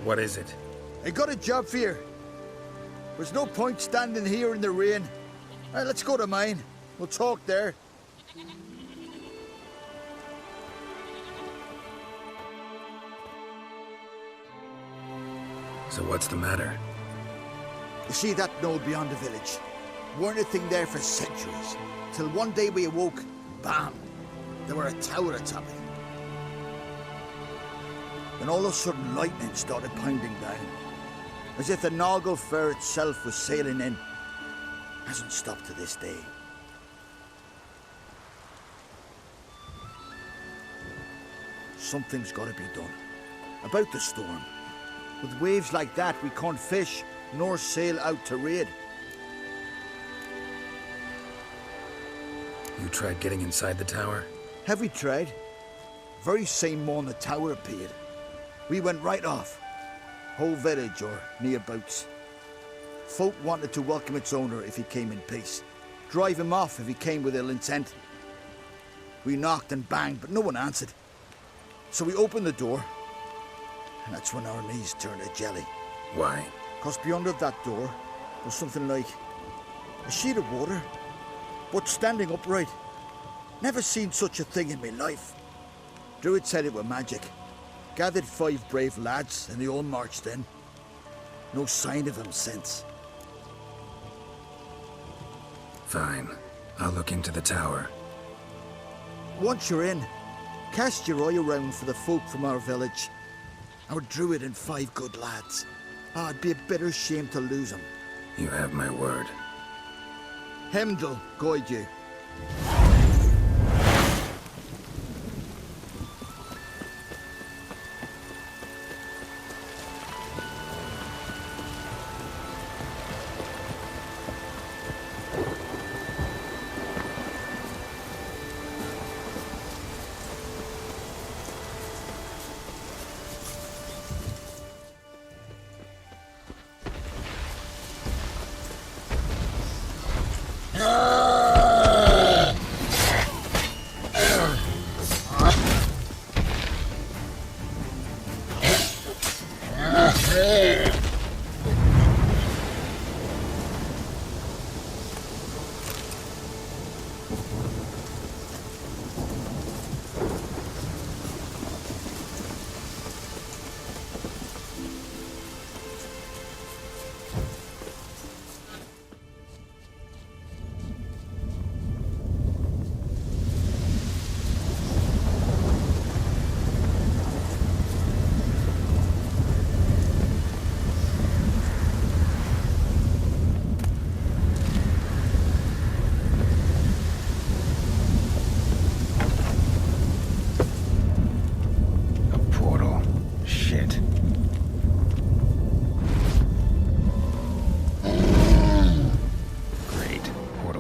What is it? I got a job for you. There's no point standing here in the rain. Let's go to mine. We'll talk there. So what's the matter? You see that knoll beyond the village? Weren't a thing there for centuries. Till one day we awoke, bam! There were a tower atop it. Then all of a sudden lightning started pounding down. As if the Noggle Fair itself was sailing in. Hasn't stopped to this day. Something's got to be done. About the storm. With waves like that, we can't fish, nor sail out to raid. You tried getting inside the tower? Have we tried? Very same morning the tower appeared. We went right off. Whole village or nearabouts. Folk wanted to welcome its owner if he came in peace. Drive him off if he came with ill intent. We knocked and banged, but no one answered. So we opened the door, and that's when our knees turned to jelly. Why? 'Cause beyond of that door was something like a sheet of water, but standing upright. Never seen such a thing in my life. Druid said it were magic. Gathered 5 brave lads, and they all marched in. No sign of him since. Fine. I'll look into the tower. Once you're in, cast your eye around for the folk from our village. Our druid and 5 good lads. It'd be a bitter shame to lose them. You have my word. Hemdall guide you.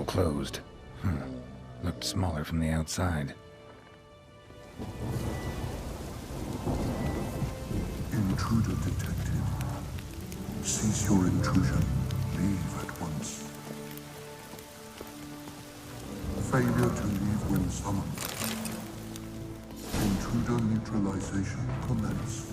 Closed. Looked smaller from the outside. Intruder detected. Cease your intrusion. Leave at once. Failure to leave when summoned. Intruder neutralization commence.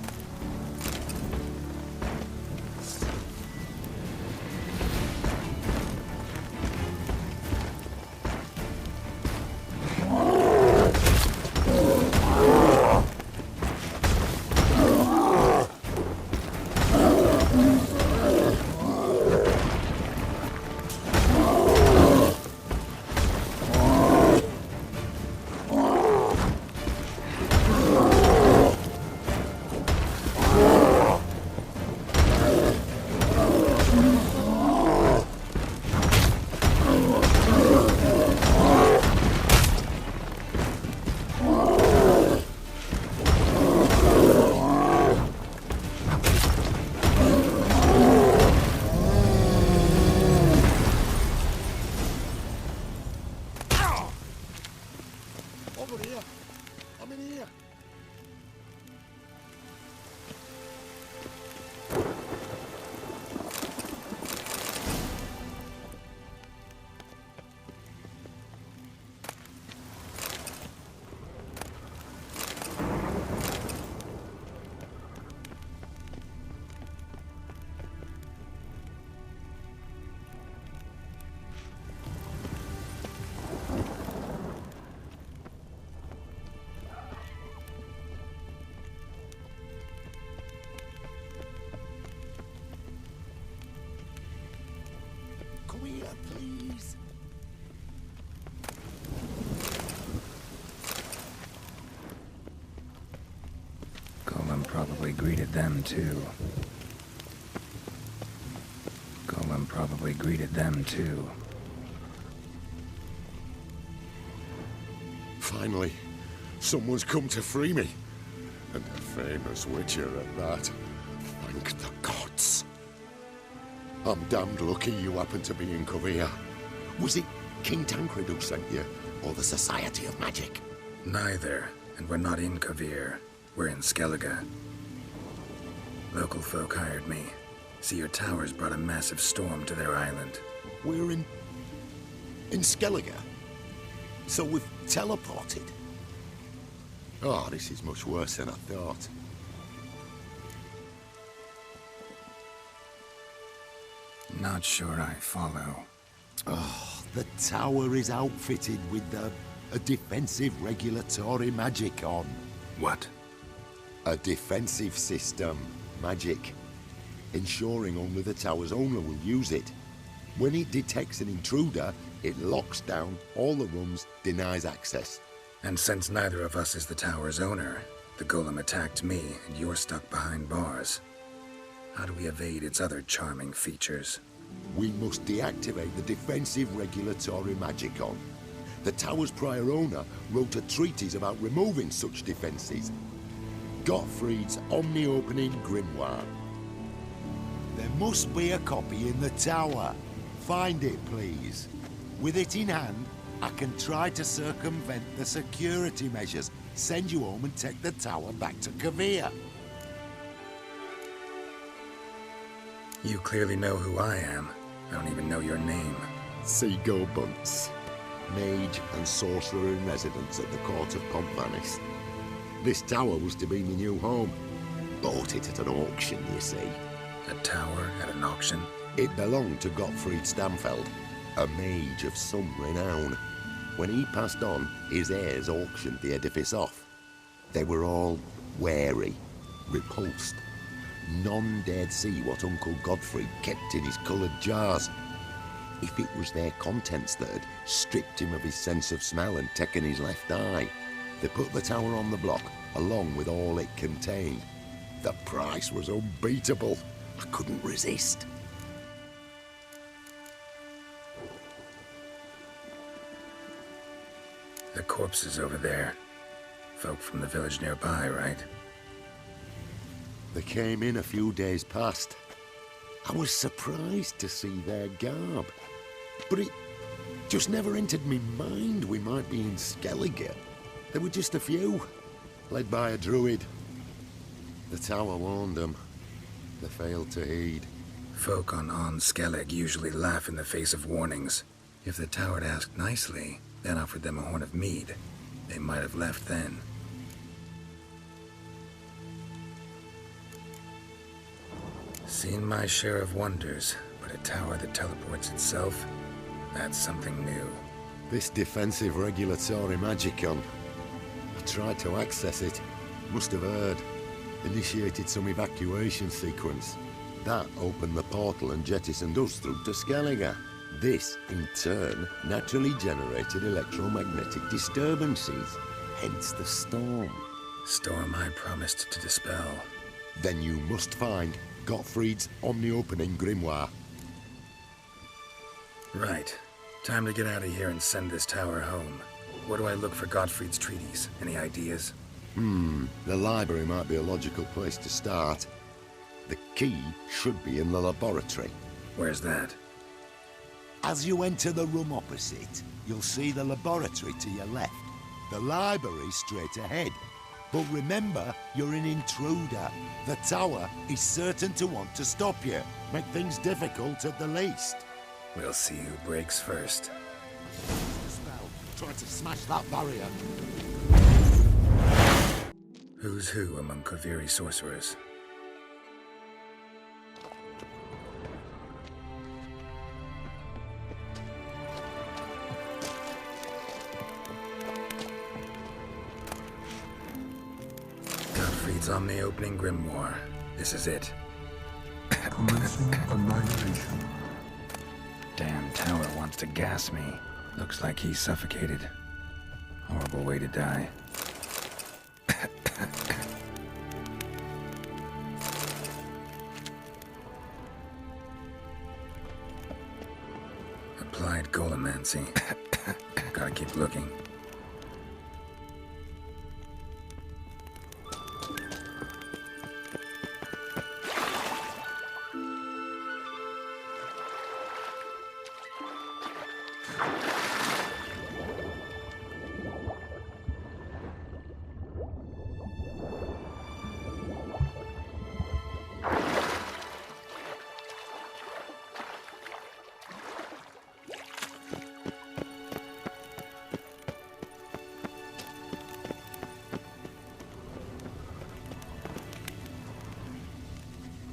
greeted them too. Golem probably greeted them too. Finally, someone's come to free me. And a famous witcher at that. Thank the gods. I'm damned lucky you happen to be in Kovir. Was it King Tancred who sent you, or the Society of Magic? Neither, and we're not in Kovir. We're in Skellige. Local folk hired me. See, your towers brought a massive storm to their island. We're in Skellige? So we've teleported? Oh, this is much worse than I thought. Not sure I follow. Oh, the tower is outfitted with a defensive regulatory magic on. What? A defensive system. Magic. Ensuring only the tower's owner will use it. When it detects an intruder, it locks down all the rooms, denies access. And since neither of us is the tower's owner, the golem attacked me and you're stuck behind bars. How do we evade its other charming features? We must deactivate the defensive regulatory magicon. The tower's prior owner wrote a treatise about removing such defenses. Gottfried's omni-opening grimoire. There must be a copy in the tower. Find it, please. With it in hand, I can try to circumvent the security measures, send you home and take the tower back to Kovir. You clearly know who I am. I don't even know your name. Seagull Bunce. Mage and sorcerer in residence at the court of Pontvanis. This tower was to be my new home. Bought it at an auction, you see. A tower at an auction? It belonged to Gottfried Stamfeld, a mage of some renown. When he passed on, his heirs auctioned the edifice off. They were all wary, repulsed. None dared see what Uncle Godfrey kept in his coloured jars. If it was their contents that had stripped him of his sense of smell and taken his left eye, they put the tower on the block, along with all it contained. The price was unbeatable. I couldn't resist. The corpses over there. Folk from the village nearby, right? They came in a few days past. I was surprised to see their garb. But it just never entered me mind we might be in Skellige. There were just a few, led by a druid. The tower warned them. They failed to heed. Folk on Skellig usually laugh in the face of warnings. If the tower had asked nicely, then offered them a horn of mead, they might have left then. Seen my share of wonders, but a tower that teleports itself, that's something new. This defensive regulatory magicon. I tried to access it. Must have heard. Initiated some evacuation sequence. That opened the portal and jettisoned us through to Skellige. This, in turn, naturally generated electromagnetic disturbances. Hence the storm. Storm I promised to dispel. Then you must find Gottfried's omni-opening grimoire. Right. Time to get out of here and send this tower home. Where do I look for Gottfried's treatise? Any ideas? The library might be a logical place to start. The key should be in the laboratory. Where's that? As you enter the room opposite, you'll see the laboratory to your left. The library straight ahead. But remember, you're an intruder. The tower is certain to want to stop you. Make things difficult at the least. We'll see who breaks first. Spell. Try to smash that barrier. Who's who among Koviri sorcerers? Gottfried's omni-opening grimoire. This is it. Commencing annihilation. Damn tower wants to gas me. Looks like he's suffocated. Horrible way to die. Golomancy. Gotta keep looking.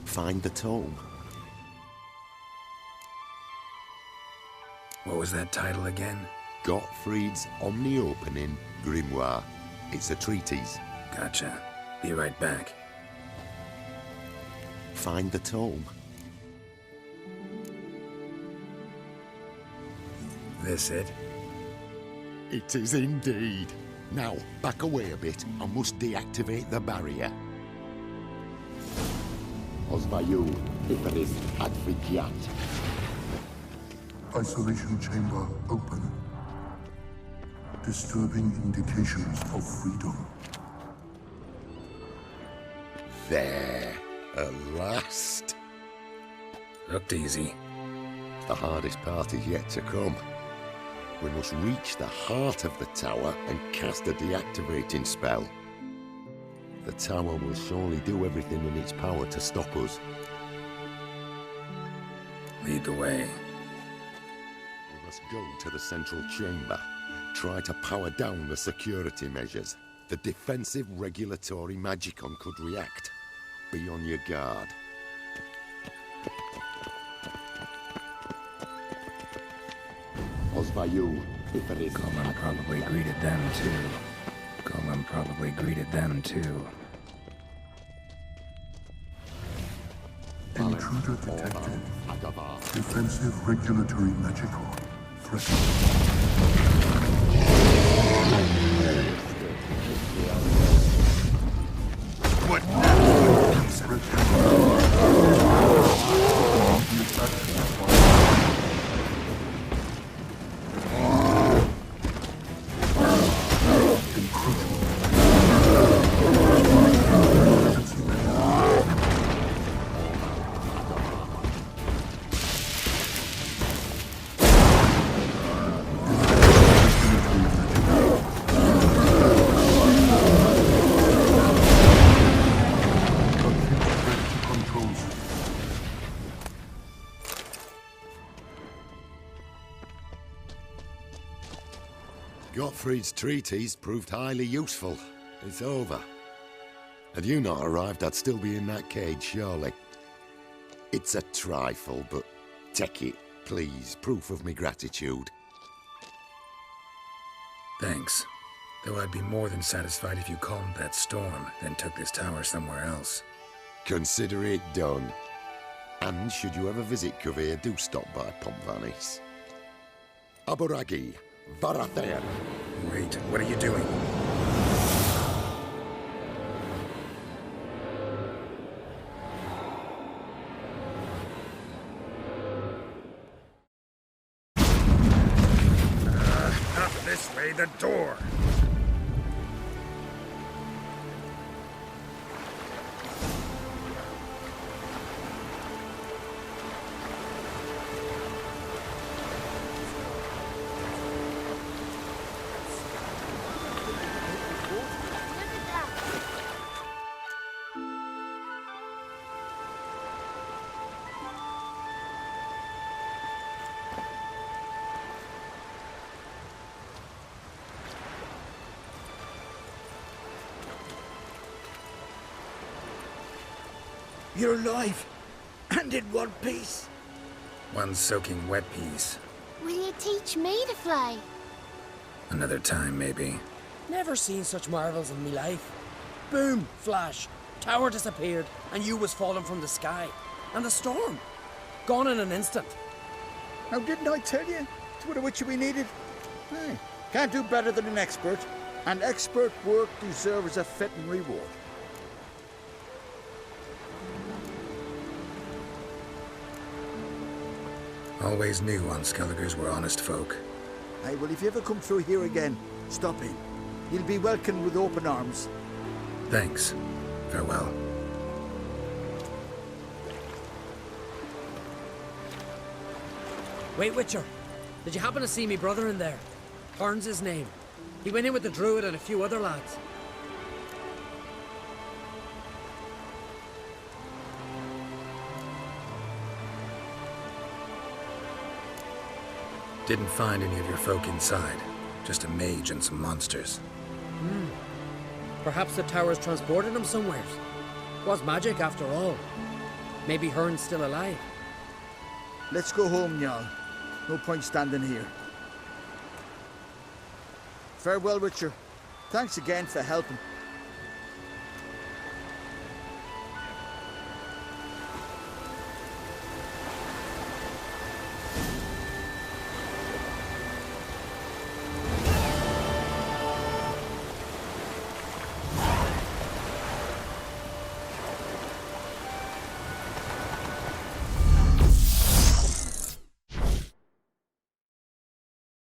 Find the tome. What was that title again? Gottfried's Omni-Opening Grimoire. It's a treatise. Gotcha. Be right back. Find the tome. This it? It is indeed. Now, back away a bit. I must deactivate the barrier. Osvayu, Iferis, Advigiat. Isolation chamber open. Disturbing indications of freedom. There, at last. Looked easy. The hardest part is yet to come. We must reach the heart of the tower and cast a deactivating spell. The tower will surely do everything in its power to stop us. Lead the way. We must go to the central chamber. Try to power down the security measures. The defensive regulatory magicon could react. Be on your guard. Osvayu, Iferis. Golan probably greeted them too. Golan probably greeted them too. Intruder detected. Defensive regulatory magicon threatened. What now? Gottfried's treatise proved highly useful. It's over. Had you not arrived, I'd still be in that cage, surely. It's a trifle, but take it, please. Proof of me gratitude. Thanks. Though I'd be more than satisfied if you calmed that storm, then took this tower somewhere else. Consider it done. And should you ever visit Kavir, do stop by Pompvanis. Aburagi, Varathair. Wait, what are you doing? Up this way, the door! You're alive, and in one piece. One soaking wet piece. Will you teach me to fly? Another time, maybe. Never seen such marvels in me life. Boom, flash, tower disappeared, and you was falling from the sky. And the storm, gone in an instant. Now, didn't I tell you? It's what which we needed. Hey, can't do better than an expert. And expert work deserves a fitting reward. Always knew Unskelligers were honest folk. Aye, well, if you ever come through here again, stop in. You'll be welcomed with open arms. Thanks. Farewell. Wait, Witcher. Did you happen to see me brother in there? Hearn's his name. He went in with the druid and a few other lads. Didn't find any of your folk inside. Just a mage and some monsters. Perhaps the towers transported him somewhere. Was magic after all. Maybe Hearn's still alive. Let's go home, Jarl. No point standing here. Farewell, Witcher. Thanks again for helping.